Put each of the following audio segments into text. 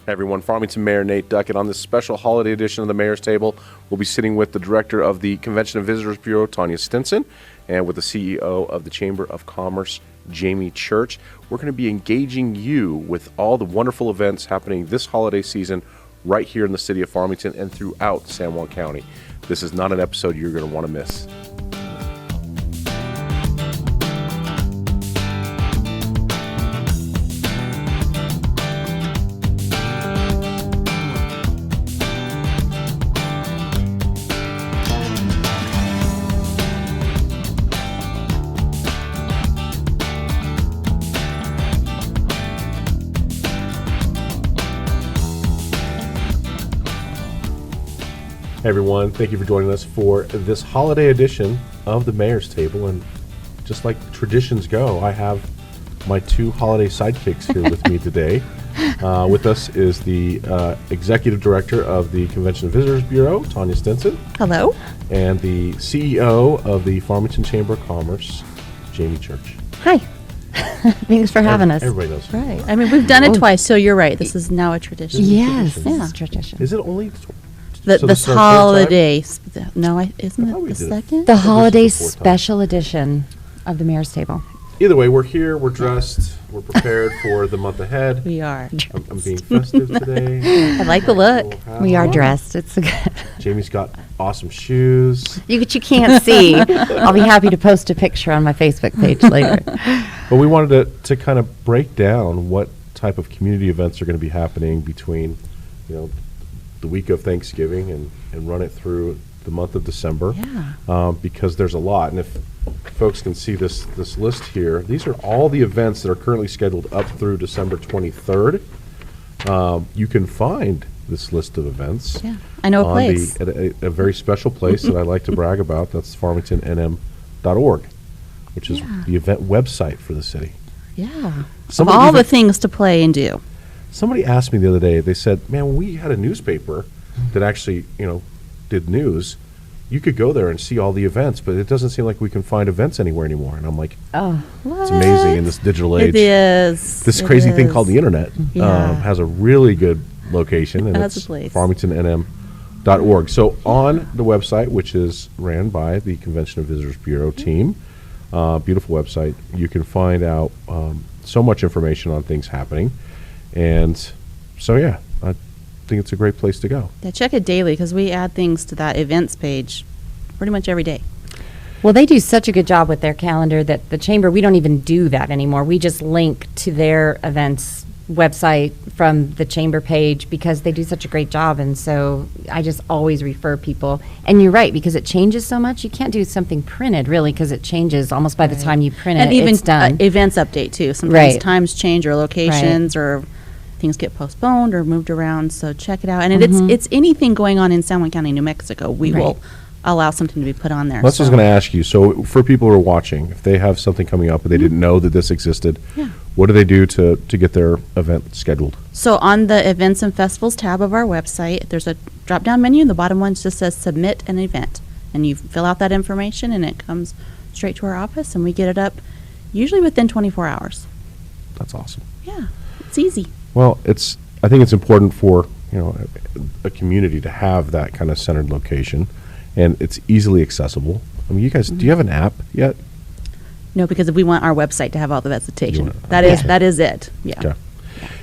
Hey everyone, Farmington Mayor Nate Duckett. On this special holiday edition of the Mayor's Table, we'll be sitting with the Director of the Convention and Visitors Bureau, Tanya Stinson, and with the CEO of the Chamber of Commerce, Jamie Church. We're going to be engaging you with all the wonderful events happening this holiday season right here in the city of Farmington and throughout San Juan County. This is not an episode you're going to want to miss. Hey everyone, thank you for joining us for this holiday edition of the Mayor's Table. And just like traditions go, I have my two holiday sidekicks here with me today. With us is the Executive Director of the Convention and Visitors Bureau, Tanya Stinson. Hello. And the CEO of the Farmington Chamber of Commerce, Jamie Church. Hi. Thanks for having us. Everybody knows. Right. I mean, we've done it twice, so you're right. This is now a tradition. Yes, tradition. this is tradition. Is it only... This is our third time? holiday. No, isn't thought we it the did it. second? The holiday fourth time. special edition of the Mayor's Table. Either way, we're here, we're dressed, we're prepared for the month ahead. We are. I'm being festive today. I like the look. We are dressed. It's good. Jamie's got awesome shoes. You can't see. I'll be happy to post a picture on my Facebook page later. But we wanted to kind of break down what type of community events are going to be happening between, the week of Thanksgiving and run it through the month of December. Yeah. Because there's a lot. And if folks can see this list here, these are all the events that are currently scheduled up through December 23rd. You can find this list of events. Yeah. I know a place. At a very special place that I like to brag about. That's farmingtonnm.org, which is the event website for the city. Yeah. Somebody of all even- the things to play and do. Somebody asked me the other day, they said, man, when we had a newspaper that actually, did news, you could go there and see all the events, but it doesn't seem like we can find events anywhere anymore. And I'm like, Oh, it's amazing in this digital age. It is. This It crazy thing is. called the internet Yeah. has a really good location, and Has a it's place. farmingtonnm.org. So on the website, which is ran by the Convention and Visitors Bureau team, beautiful website, you can find out so much information on things happening. And so, I think it's a great place to go. Yeah, check it daily because we add things to that events page pretty much every day. well, they do such a good job with their calendar that the Chamber, we don't even do that anymore. We just link to their events website from the Chamber page because they do such a great job. And so I just always refer people. And you're right, because it changes so much. You can't do something printed, really, because it changes almost by the time you print And it, even it's done. Events update too. Sometimes Right. times change or locations or things get postponed or moved around. So check it out. And it's anything going on in San Juan County, New Mexico. We Right. will allow something to be put on there. That's what I was So- going to ask you. So for people who are watching, if they have something coming up and they didn't know that this existed, Yeah. what do they do to get their event scheduled? So on the events and festivals tab of our website, there's a drop-down menu, and the bottom one just says submit an event. And you fill out that information, and it comes straight to our office, and we get it up usually within 24 hours. That's awesome. Yeah, it's easy. Well, I think it's important for, a community to have that kind of centered location, and it's easily accessible. I mean, you guys, do you have an app yet? No, because we want our website to have all the You visitation. want- That is it. Yeah. Okay.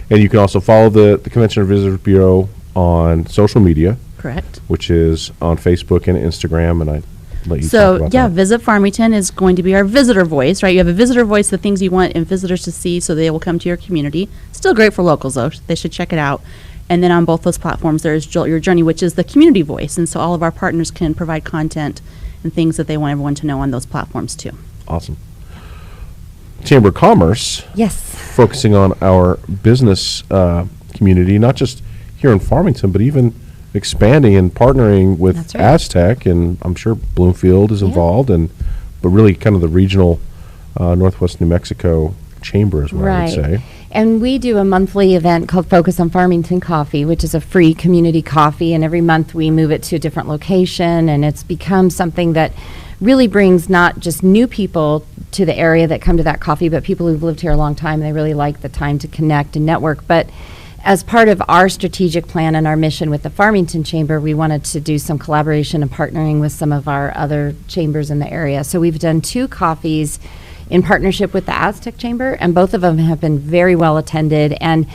And you can also follow the Convention and Visitors Bureau on social media, Correct. which is on Facebook and Instagram, and I let you talk So, about yeah, that. Visit Farmington is going to be our visitor voice, right? You have a visitor voice, the things you want and visitors to see so they will come to your community. Still great for locals, though. They should check it out. And then on both those platforms, there's Jolt Your Journey, which is the community voice. And so all of our partners can provide content and things that they want everyone to know on those platforms, too. Awesome. Chamber of Commerce, Yes. focusing on our business community, not just here in Farmington, but even expanding and partnering with That's right. Aztec, and I'm sure Bloomfield is involved, but really kind of the regional Northwest New Mexico chamber is what I would say. And we do a monthly event called Focus on Farmington Coffee, which is a free community coffee. And every month we move it to a different location. And it's become something that really brings not just new people to the area that come to that coffee, but people who've lived here a long time and they really like the time to connect and network. But as part of our strategic plan and our mission with the Farmington Chamber, we wanted to do some collaboration and partnering with some of our other chambers in the area. So we've done 2 coffees in partnership with the Aztec Chamber, and both of them have been very well attended. And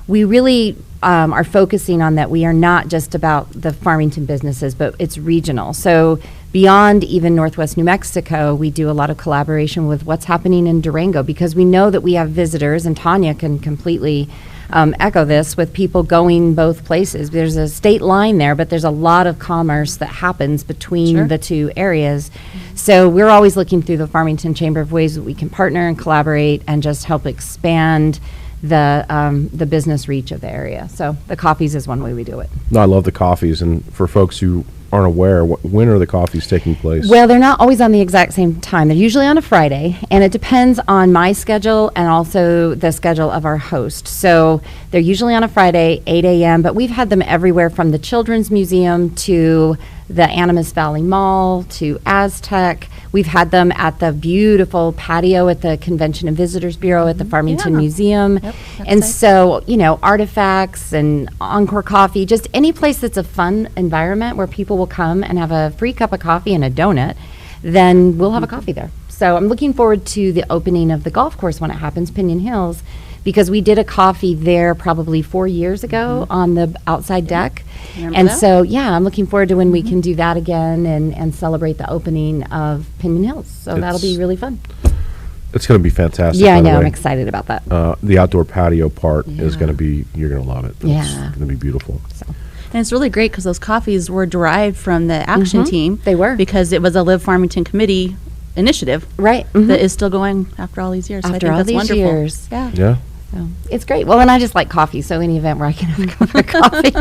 we really are focusing on that we are not just about the Farmington businesses, but it's regional. So beyond even Northwest New Mexico, we do a lot of collaboration with what's happening in Durango, because we know that we have visitors, and Tanya can completely echo this, with people going both places. There's a state line there, but there's a lot of commerce that happens between Sure. the 2 areas. So we're always looking through the Farmington Chamber of ways that we can partner and collaborate and just help expand the business reach of the area. So the coffees is one way we do it. No, I love the coffees, and for folks who aren't aware, when are the coffees taking place? Well, they're not always on the exact same time. They're usually on a Friday, and it depends on my schedule and also the schedule of our host. So they're usually on a Friday, 8 a.m., but we've had them everywhere from the Children's Museum to the Animas Valley Mall to Aztec. We've had them at the beautiful patio at the Convention and Visitors Bureau at the Farmington Yeah. Museum. Yep, that's And nice. so, Artifacts and Encore Coffee, just any place that's a fun environment where people will come and have a free cup of coffee and a donut, then we'll have a coffee there. So I'm looking forward to the opening of the golf course when it happens, Pinion Hills, because we did a coffee there probably 4 years ago on the outside deck. Remember And that? so, yeah, I'm looking forward to when we can do that again and celebrate the opening of Pinion Hills. So that'll be It's- really fun. It's going to be fantastic. Yeah, I by the know. I'm way. excited about that. The outdoor patio part is Yeah. going to be, you're going to love it. It's Yeah. going to be beautiful. So. And it's really great because those coffees were derived from the action Mhm. team. They were. Because it was a Live Farmington Committee initiative Right. that is still going after all these years. So I After think all that's these wonderful. years. Yeah. Yeah. So it's great. Well, and I just like coffee, so any event where I can have a cup of coffee,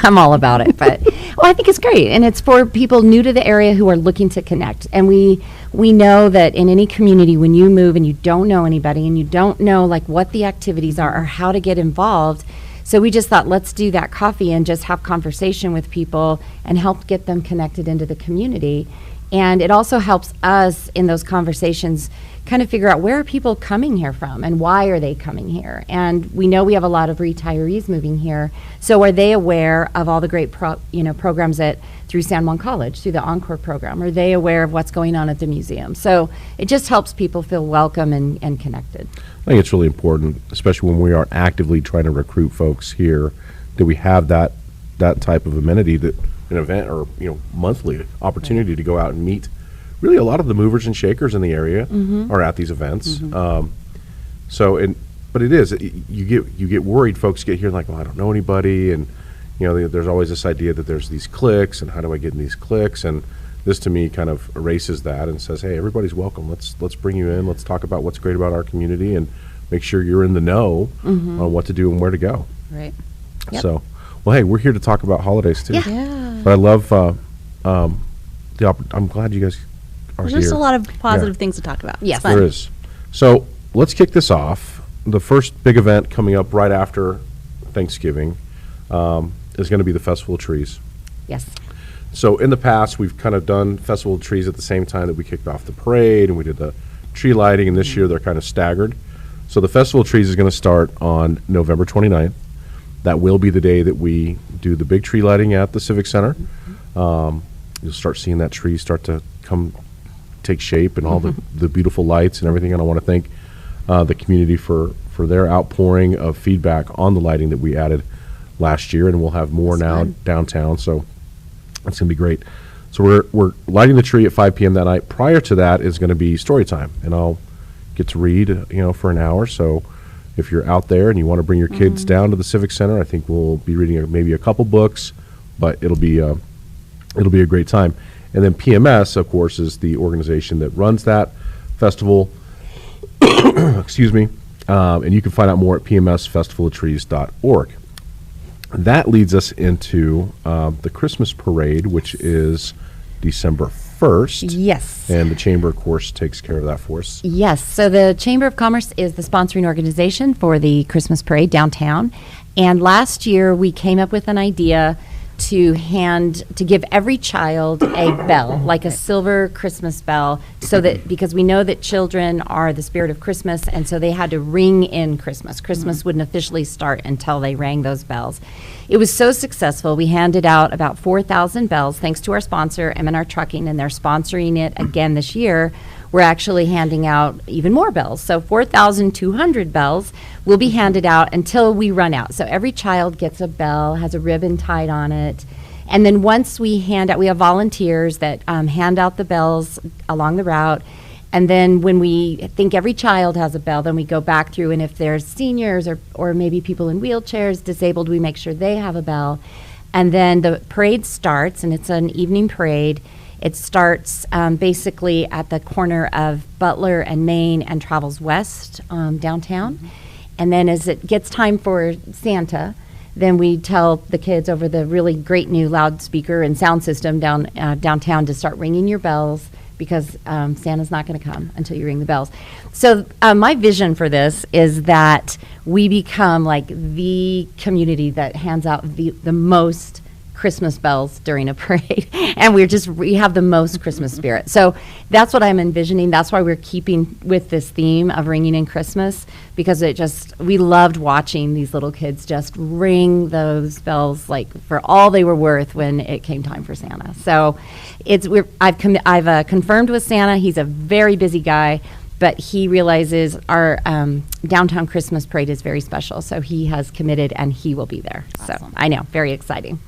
I'm all about it. But I think it's great, and it's for people new to the area who are looking to connect. And we know that in any community, when you move and you don't know anybody and you don't know like what the activities are or how to get involved, so we just thought, let's do that coffee and just have conversation with people and help get them connected into the community. And it also helps us in those conversations kind of figure out where are people coming here from and why are they coming here. And we know we have a lot of retirees moving here. So are they aware of all the great programs through San Juan College, through the Encore program? Are they aware of what's going on at the museum? So it just helps people feel welcome and connected. I think it's really important, especially when we are actively trying to recruit folks here, that we have that type of amenity, that an event or monthly opportunity to go out and meet. Really, a lot of the movers and shakers in the area are at these events. But it is you get worried. Folks get here and like, well, I don't know anybody, and there's always this idea that there's these cliques, and how do I get in these cliques? And this to me kind of erases that and says, hey, everybody's welcome. Let's bring you in. Let's talk about what's great about our community and make sure you're in the know on what to do and where to go. Right. Yep. So, well, hey, we're here to talk about holidays too. Yeah. Yeah. But I love I'm glad you guys are There's here. just a lot of positive Yeah. things to talk about. Yes. It's fun. There is. So let's kick this off. The first big event coming up right after Thanksgiving is going to be the Festival of Trees. Yes. So in the past, we've kind of done Festival of Trees at the same time that we kicked off the parade and we did the tree lighting, and this year they're kind of staggered. So the Festival of Trees is going to start on November 29th. That will be the day that we do the big tree lighting at the Civic Center. You'll start seeing that tree start to take shape and all the beautiful lights and everything. And I want to thank the community for their outpouring of feedback on the lighting that we added last year, and we'll have more That's now fun. downtown. So it's going to be great. So we're lighting the tree at 5 p.m. that night. Prior to that is going to be story time, and I'll get to read, for an hour. So if you're out there and you want to bring your kids down to the Civic Center, I think we'll be reading maybe a couple books, but it'll be a great time. And then PMS, of course, is the organization that runs that festival. Excuse me. And you can find out more at pmsfestivalofTrees.org. That leads us into the Christmas parade, which is December 1st. Yes. And the Chamber, of course, takes care of that for us. Yes, so the Chamber of Commerce is the sponsoring organization for the Christmas parade downtown. And last year we came up with an idea to give every child a bell, like a silver Christmas bell, so that, because we know that children are the spirit of Christmas, and so they had to ring in Christmas. Christmas wouldn't officially start until they rang those bells. It was so successful. We handed out about 4,000 bells, thanks to our sponsor, M&R Trucking, and they're sponsoring it again this year. We're actually handing out even more bells. So 4,200 bells will be handed out until we run out. So every child gets a bell, has a ribbon tied on it. And then once we hand out, we have volunteers that hand out the bells along the route. And then when we think every child has a bell, then we go back through, and if there's seniors or maybe people in wheelchairs, disabled, we make sure they have a bell. And then the parade starts, and it's an evening parade. It starts basically at the corner of Butler and Main and travels west downtown. And then as it gets time for Santa, then we tell the kids over the really great new loudspeaker and sound system downtown to start ringing your bells, because Santa's not going to come until you ring the bells. So my vision for this is that we become like the community that hands out the most Christmas bells during a parade, and we have the most Christmas spirit. So that's what I'm envisioning. That's why we're keeping with this theme of ringing in Christmas, because we loved watching these little kids just ring those bells like for all they were worth when it came time for Santa. So I've confirmed with Santa. He's a very busy guy, but he realizes our downtown Christmas parade is very special. So he has committed, and he will be there. Awesome. So I know, very exciting.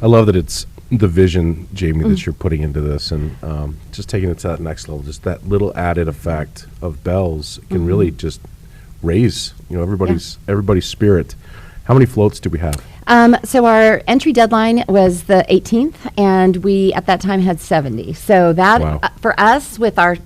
I love that it's the vision, Jamie, that you're putting into this, and just taking it to that next level. Just that little added effect of bells can really just raise, everybody's spirit. How many floats do we have? So our entry deadline was the 18th, and we at that time had 70. So that Wow. For us, with our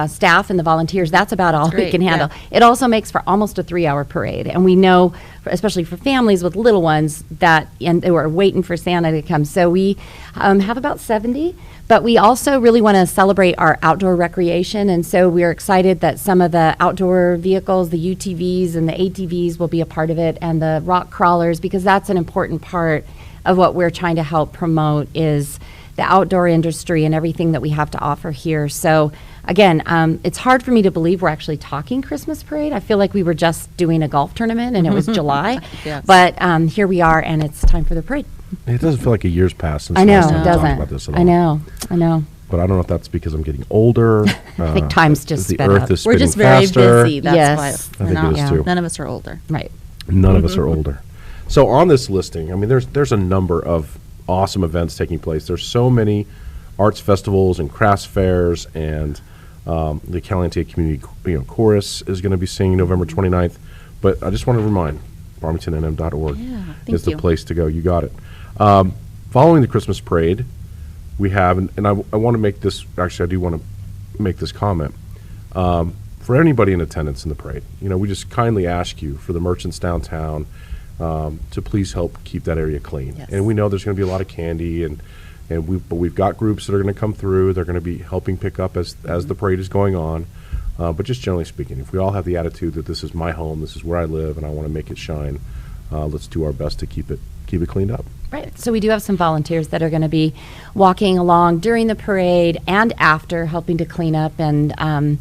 staff and the volunteers, that's about all we great, can handle. yeah. It also makes for almost a 3-hour parade, and we know, especially for families with little ones, and they were waiting for Santa to come. So we have about 70. But we also really want to celebrate our outdoor recreation, and so we're excited that some of the outdoor vehicles, the UTVs and the ATVs, will be a part of it, and the rock crawlers, because that's an important part of what we're trying to help promote is the outdoor industry and everything that we have to offer here. So again, it's hard for me to believe we're actually talking Christmas parade. I feel like we were just doing a golf tournament and it was July, Yes. but here we are, and it's time for the parade. It doesn't feel like a year's passed since I know, last time it we talked doesn't. about this at all. I know. But I don't know if that's because I'm getting older. I think time's just the sped Earth up. is We're spinning just very faster. busy. That's Yes. why I we're think it is too. none of us are older. Right. None of us are older. So on this listing, I mean, there's a number of awesome events taking place. There's so many arts festivals and crafts fairs, and the Caliente Community Chorus is going to be singing November 29th. But I just want to remind, farmingtonnm.org Yeah, is thank the you. place to go. You got it. Following the Christmas parade, we have, and I want to make this, actually I do want to make this comment. For anybody in attendance in the parade, we just kindly ask you, for the merchants downtown, to please help keep that area clean. Yes. And we know there's going to be a lot of candy, but we've got groups that are going to come through. They're going to be helping pick up as the parade is going on. But just generally speaking, if we all have the attitude that this is my home, this is where I live, and I want to make it shine, let's do our best to keep it cleaned up. Right. So we do have some volunteers that are going to be walking along during the parade and after, helping to clean up. And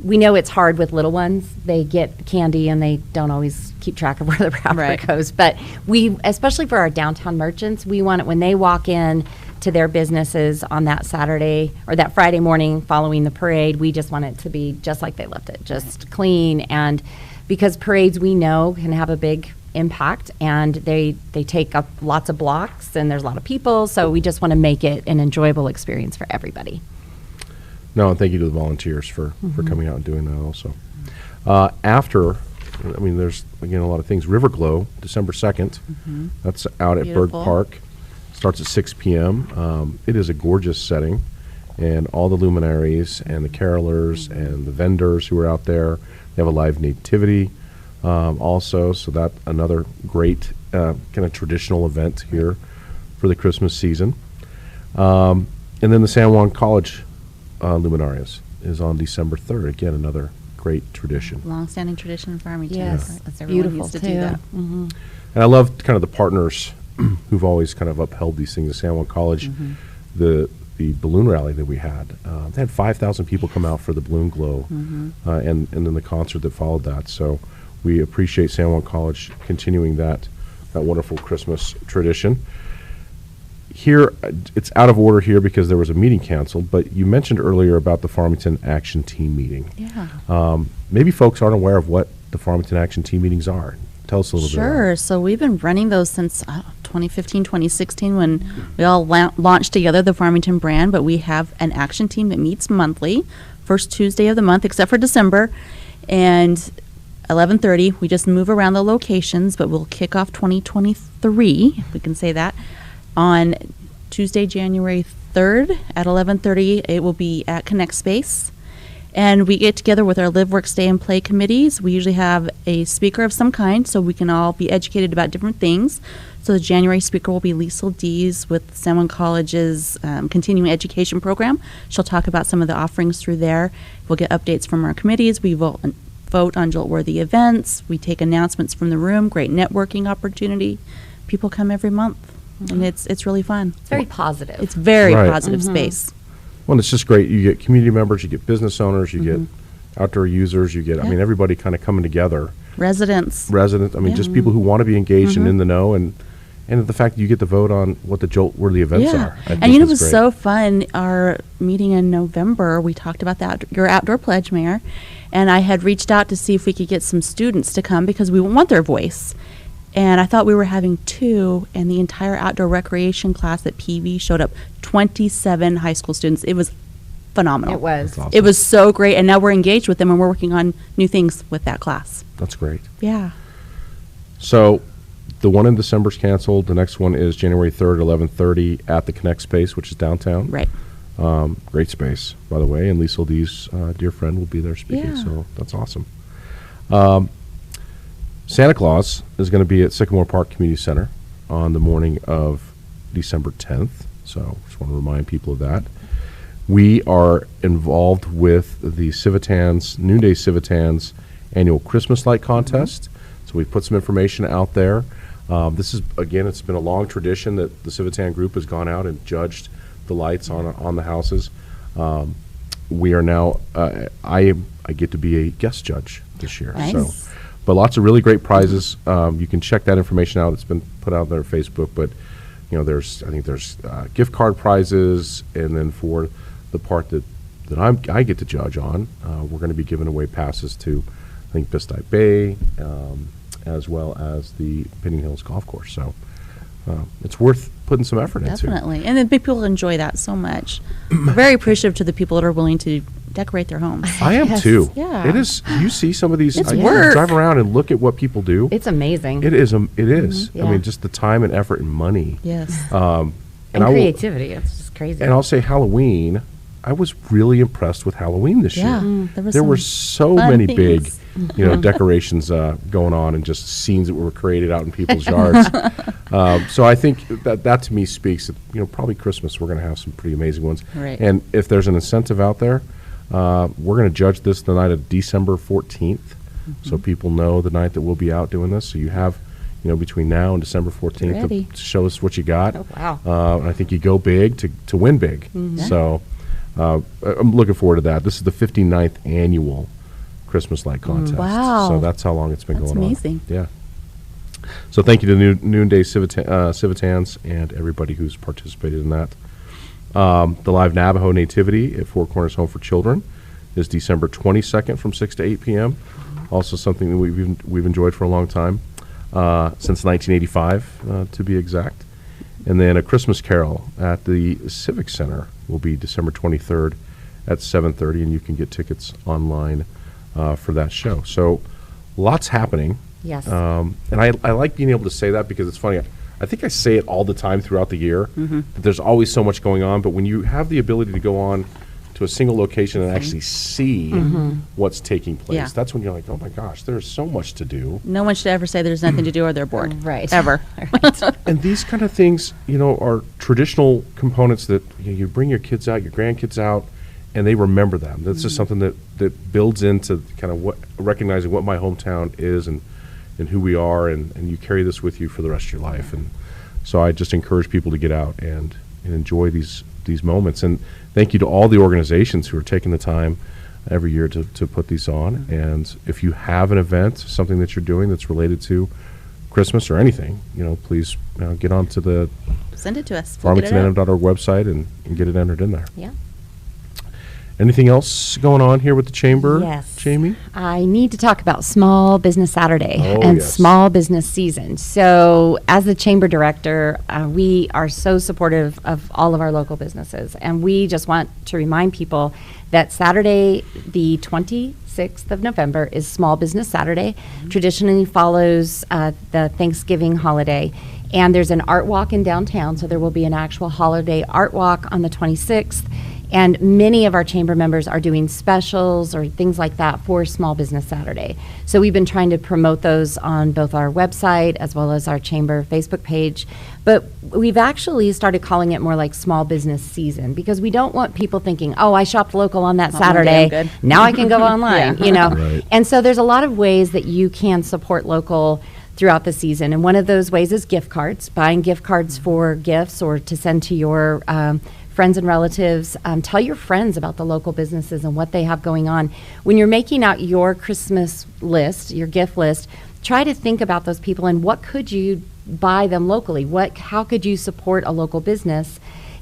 we know it's hard with little ones. They get candy and they don't always keep track of where the wrapper Right. goes. But we, especially for our downtown merchants, we want it when they walk in to their businesses on that Saturday or that Friday morning following the parade, we just want it to be just like they left it, just clean. And because parades, we know, can have a big impact, and they take up lots of blocks, and there's a lot of people, so we just want to make it an enjoyable experience for everybody. No, and thank you to the volunteers for coming out and doing that also. After, there's, again, a lot of things. River Glow, December 2nd. That's out at Berg Beautiful. Park. Starts at 6 p.m. It is a gorgeous setting, and all the luminaries and the carolers and the vendors who are out there. They have a live nativity also, so that another great kind of traditional event here for the Christmas season. And then the San Juan College Luminarias is on December 3rd. Again, another great tradition. Long-standing tradition in Farmington. Yes, That's it's everyone beautiful used to too. do that. Mhm. And I love kind of the partners who've always kind of upheld these things at San Juan College. The balloon rally that we had, they had 5,000 people come out for the balloon glow, and then the concert that followed that. So we appreciate San Juan College continuing that wonderful Christmas tradition. Here, it's out of order here because there was a meeting canceled, but you mentioned earlier about the Farmington Action Team meeting. Yeah. Maybe folks aren't aware of what the Farmington Action Team meetings are. Tell us a little bit about Sure. it. So we've been running those since 2015, 2016 when we all launched together the Farmington brand, but we have an action team that meets monthly, first Tuesday of the month, except for December, and 11:30. We just move around the locations, but we'll kick off 2023, if we can say that, on Tuesday, January 3rd at 11:30. It will be at Connect Space. And we get together with our Live, Work, Stay, and Play committees. We usually have a speaker of some kind so we can all be educated about different things. So the January speaker will be Liesl Dees with San Juan College's continuing education program. She'll talk about some of the offerings through there. We'll get updates from our committees. We vote on Jolt-worthy events. We take announcements from the room. Great networking opportunity. People come every month, and it's really fun. It's very positive. It's very Right. positive space. Well, it's just great. You get community members, you get business owners, you get outdoor users, you get, I mean, everybody kind of coming together. Residents. Residents, I mean, just people who want to be engaged and in the know, and the fact that you get to vote on what the Jolt-worthy events are. I And think you know, is it was great. so fun. Our meeting in November, we talked about your outdoor pledge, Mayor, and I had reached out to see if we could get some students to come because we want their voice. And I thought we were having 2, and the entire outdoor recreation class at PV showed up, 27 high school students. It was phenomenal. It was. That's awesome. It was so great, and now we're engaged with them, and we're working on new things with that class. That's great. Yeah. So the one in December is canceled. The next one is January 3rd, 11:30 at the Connect Space, which is downtown. Right. Great space, by the way. And Liesl Dees, dear friend, will be there speaking. Yeah. So that's awesome. Santa Claus is going to be at Sycamore Park Community Center on the morning of December 10th. So just want to remind people of that. We are involved with the Civitans, Noonday Civitans annual Christmas light contest. So we've put some information out there. This is, again, it's been a long tradition that the Civitan group has gone out and judged the lights on the houses. We are now, I get to be a guest judge this year. Nice. So, but lots of really great prizes. You can check that information out. It's been put out there on Facebook, but you know, I think there's gift card prizes, and then for the part that I get to judge on, we're going to be giving away passes to, I think, Bistite Bay, as well as the Pinning Hills Golf Course. So it's worth putting some effort into. Definitely. And the big people enjoy that so much. We're very appreciative to the people that are willing to decorate their homes. I am Yes. too. Yeah. It is. You see some of these. It's I work. drive around and look at what people do. It's amazing. It is. It is. I Yeah. mean, just the time and effort and money. Yes. and I will- creativity. It's just crazy. And I'll say Halloween. I was really impressed with Halloween this Yeah, year. there was There were some so fun many things. big, decorations going on, and just scenes that were created out in people's yards. So I think that to me speaks that, probably Christmas we're going to have some pretty amazing ones. Right. And if there's an incentive out there, we're going to judge this the night of December 14th, so people know the night that we'll be out doing this. So you have, between now and December 14th ready. to show us what you got. Oh, wow. And I think you go big to win big. So I'm looking forward to that. This is the 59th annual Christmas light contest. Wow. So that's how long it's been That's going amazing. on. Yeah. So thank you to Noonday Civitans and everybody who's participated in that. The live Navajo Nativity at Four Corners Home for Children is December 22nd from 6 to 8 p.m. Also something that we've enjoyed for a long time, since 1985 to be exact. And then a Christmas Carol at the Civic Center will be December 23rd at 7:30, and you can get tickets online for that show. So lots happening. Yes. And I like being able to say that because it's funny. I think I say it all the time throughout the year, that there's always so much going on, but when you have the ability to go on to a single location and actually see what's taking place, Yeah. that's when you're like, oh my gosh, there's so much to do. No one should ever say there's nothing to do or they're bored. Right. Ever. And these kind of things, are traditional components that you bring your kids out, your grandkids out, and they remember them. That's just something that builds into kind of what recognizing what my hometown is and and who we are, and you carry this with you for the rest of your life. And so I just encourage people to get out and enjoy these moments. And thank you to all the organizations who are taking the time every year to put these on. And if you have an event, something that you're doing that's related to Christmas or anything, please get onto the Send it to us. We'll get it out. farmingtonNM.org website and get it entered in there. Yeah. Anything else going on here with the Chamber, Yes. Jamie? I need to talk about Small Business Saturday Oh, and yes. Small Business Season. So, as the Chamber Director, we are so supportive of all of our local businesses. And we just want to remind people that Saturday, the 26th of November, is Small Business Saturday. Traditionally follows the Thanksgiving holiday. And there's an art walk in downtown, so there will be an actual holiday art walk on the 26th. And many of our chamber members are doing specials or things like that for Small Business Saturday. So we've been trying to promote those on both our website as well as our chamber Facebook page. But we've actually started calling it more like Small Business Season, because we don't want people thinking, oh, I shopped local on that Not one day, Saturday. I'm good. Now I can go online, Yeah. Right. And so there's a lot of ways that you can support local throughout the season. And one of those ways is gift cards, buying gift cards for gifts or to send to your friends and relatives. Tell your friends about the local businesses and what they have going on. When you're making out your Christmas list, your gift list, try to think about those people and what could you buy them locally? How could you support a local business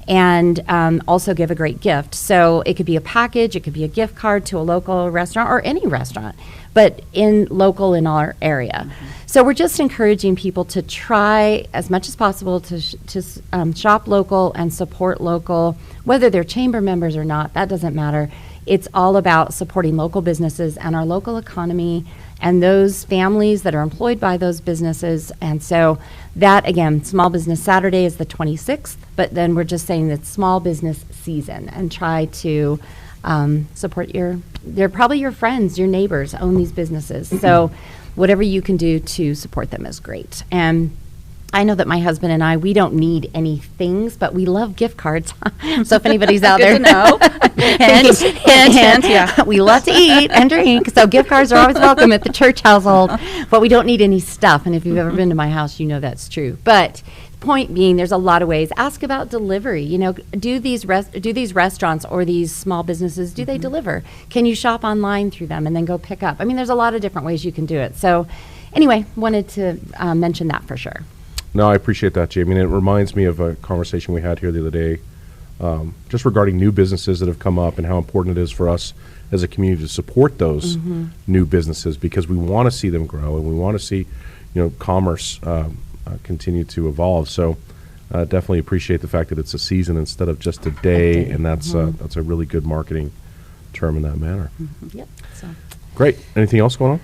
and also give a great gift? So it could be a package, it could be a gift card to a local restaurant or any restaurant, but local in our area. So we're just encouraging people to try as much as possible to shop local and support local, whether they're chamber members or not, that doesn't matter. It's all about supporting local businesses and our local economy and those families that are employed by those businesses. And so that, again, Small Business Saturday is the 26th, but then we're just saying that Small Business Season, and try to support they're probably your friends, your neighbors own these businesses. So whatever you can do to support them is great. And I know that my husband and I, we don't need any things, but we love gift cards. So if anybody's out there. Good to know. Hint, hint, yeah. We love to eat and drink, so gift cards are always welcome at the church household. But we don't need any stuff, and if you've ever been to my house, you know that's true. But point being, there's a lot of ways. Ask about delivery. Do these restaurants or these small businesses, do they deliver? Can you shop online through them and then go pick up? I mean, there's a lot of different ways you can do it. So anyway, wanted to mention that for sure. No, I appreciate that, Jamie. And it reminds me of a conversation we had here the other day, just regarding new businesses that have come up and how important it is for us as a community to support those new businesses, because we want to see them grow and we want to see, commerce continue to evolve. So definitely appreciate the fact that it's a season instead of just a day, and that's a really good marketing term in that manner. Yep. So. Great. Anything else going on?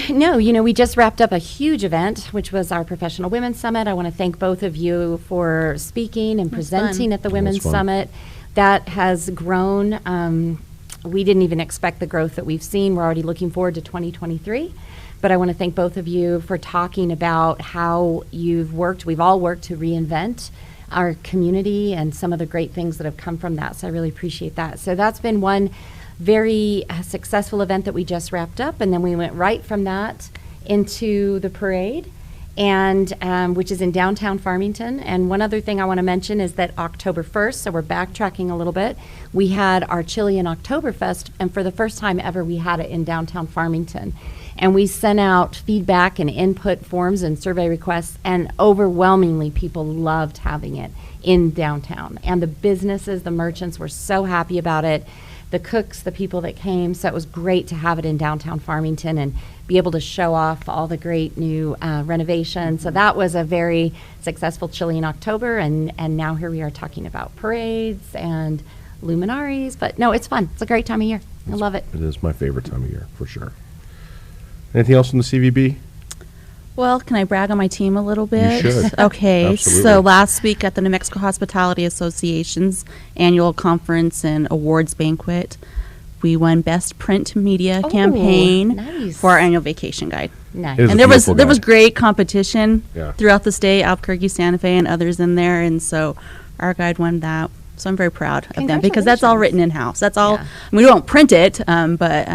No, we just wrapped up a huge event, which was our Professional Women's Summit. I want to thank both of you for speaking and presenting at the Women's fun. Summit. That has grown. We didn't even expect the growth that we've seen. We're already looking forward to 2023. But I want to thank both of you for talking about how you've worked. We've all worked to reinvent our community and some of the great things that have come from that. So I really appreciate that. So that's been one very successful event that we just wrapped up, and then we went right from that into the parade, and which is in downtown Farmington. And one other thing I want to mention is that October 1st, so we're backtracking a little bit, we had our Chilean Oktoberfest, and for the first time ever we had it in downtown Farmington. And we sent out feedback and input forms and survey requests, and overwhelmingly people loved having it in downtown. And the businesses, the merchants were so happy about it. The cooks, the people that came, so it was great to have it in downtown Farmington and be able to show off all the great new renovations. So that was a very successful Chilean October, and now here we are talking about parades and luminaries. But no, it's fun. It's a great time of year. I love it. It is my favorite time of year, for sure. Anything else from the CVB? Well, can I brag on my team a little bit? You should. Okay, Absolutely. so last week at the New Mexico Hospitality Association's annual conference and awards banquet, we won Best Print Media Oh, Campaign nice. for our annual vacation guide. Nice. It is And a there was beautiful guide. great competition Yeah. throughout the state, Albuquerque, Santa Fe, and others in there, and so our guide won that. So I'm very proud of them because that's all Congratulations. written in house. That's all. Yeah. We don't print it, but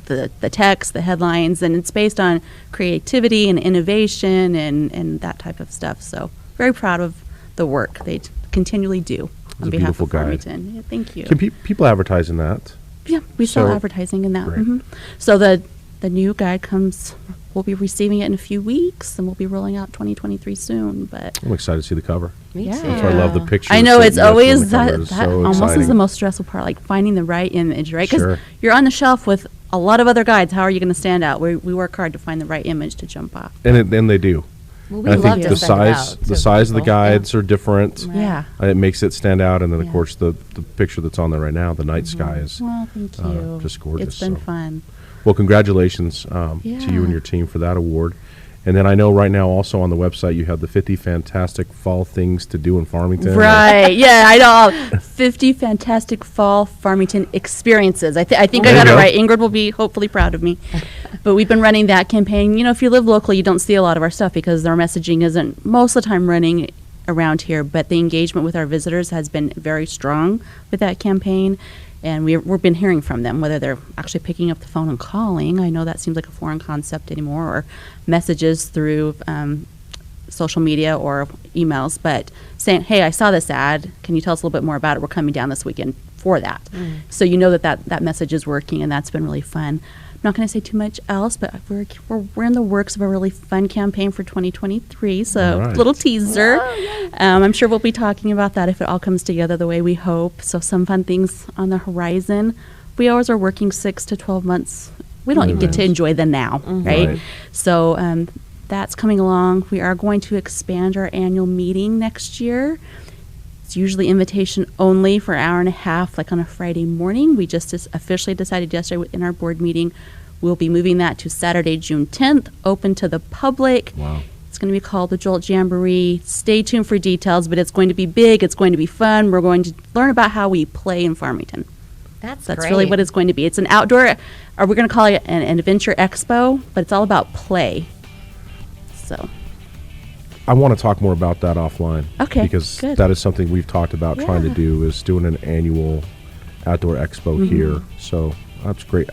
the text, the headlines, and it's based on creativity and innovation and that type of stuff. So very proud of the work they continually do on a behalf beautiful of guide. Farmington. Yeah, thank you. Can people advertise in that? Yeah, we sell So- advertising in that. Great. So the new guide comes. We'll be receiving it in a few weeks, and we'll be rolling out 2023 soon. But I'm excited to see the cover. Me Yeah. too. That's why I love the pictures. I know that it's you guys put on always the cover. that It's that so almost is exciting. the most stressful part, like finding the right image, right? Because Sure. you're on the shelf with a lot of other guides. How are you going to stand out? We work hard to find the right image to jump off. And then they do. Well, And I love think to the send it size out the to size of the people. guides are different. Right. Yeah. It makes it stand out, and then of Yeah. course the picture that's on there right now, the night sky is. Well, thank you. Just gorgeous, It's been so. fun. Well, congratulations to you Yeah. and your team for that award. And then I know right now also on the website you have the 50 fantastic fall things to do in Farmington. Right. Yeah, I know. 50 fantastic fall Farmington experiences. I think I There got you it go. right. Ingrid will be hopefully proud of me. But we've been running that campaign. You know, if you live locally, you don't see a lot of our stuff because our messaging isn't most of the time running around here. But the engagement with our visitors has been very strong with that campaign. And we've been hearing from them, whether they're actually picking up the phone and calling. I know that seems like a foreign concept anymore, or messages through social media or emails, but saying, hey, I saw this ad. Can you tell us a little bit more about it? We're coming down this weekend for that. So you know that message is working, and that's been really fun. I'm not going to say too much else, but we're in the works of a really fun campaign for 2023. So All right. little teaser. I'm sure we'll be talking about that if it all comes together the way we hope. So some fun things on the horizon. We always are working 6 to 12 months. We don't get to enjoy the now, right? Right. So that's coming along. We are going to expand our annual meeting next year. It's usually invitation only for an hour and a half, like on a Friday morning. We just officially decided yesterday in our board meeting, we'll be moving that to Saturday, June 10th, open to the public. Wow. It's going to be called the Jolt Jamboree. Stay tuned for details, but it's going to be big. It's going to be fun. We're going to learn about how we play in Farmington. That's Really what it's going to be. It's an outdoor, or we're going to call it an adventure expo, but it's all about play. So, I want to talk more about that offline. Okay, Because good. that is something we've talked about trying to Yeah. do, is doing an annual outdoor expo here. So that's great.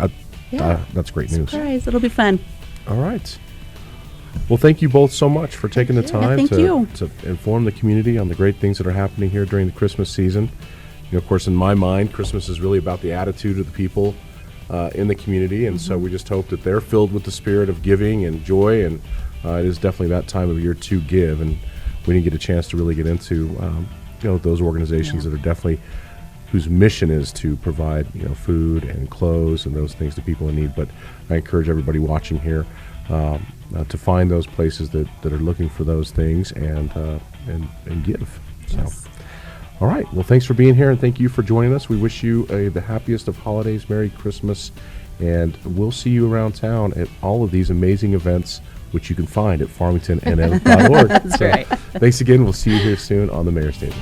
Yeah. That's great news. surprise, it'll be fun. All right. Well, thank you both so much for taking the Yeah, time thank to, you. to inform the community on the great things that are happening here during the Christmas season. You know, of course, in my mind, Christmas is really about the attitude of the people in the community, and so we just hope that they're filled with the spirit of giving and joy, and it is definitely that time of year to give, and we didn't get a chance to really get into those organizations that are definitely whose mission is to provide food and clothes and those things to people in need. But I encourage everybody watching here to find those places that are looking for those things and give. So, all right. Well, thanks for being here, and thank you for joining us. We wish you the happiest of holidays, Merry Christmas, and we'll see you around town at all of these amazing events, which you can find at farmingtonnm.org. That's right. Thanks again. We'll see you here soon on the Mayor's Table.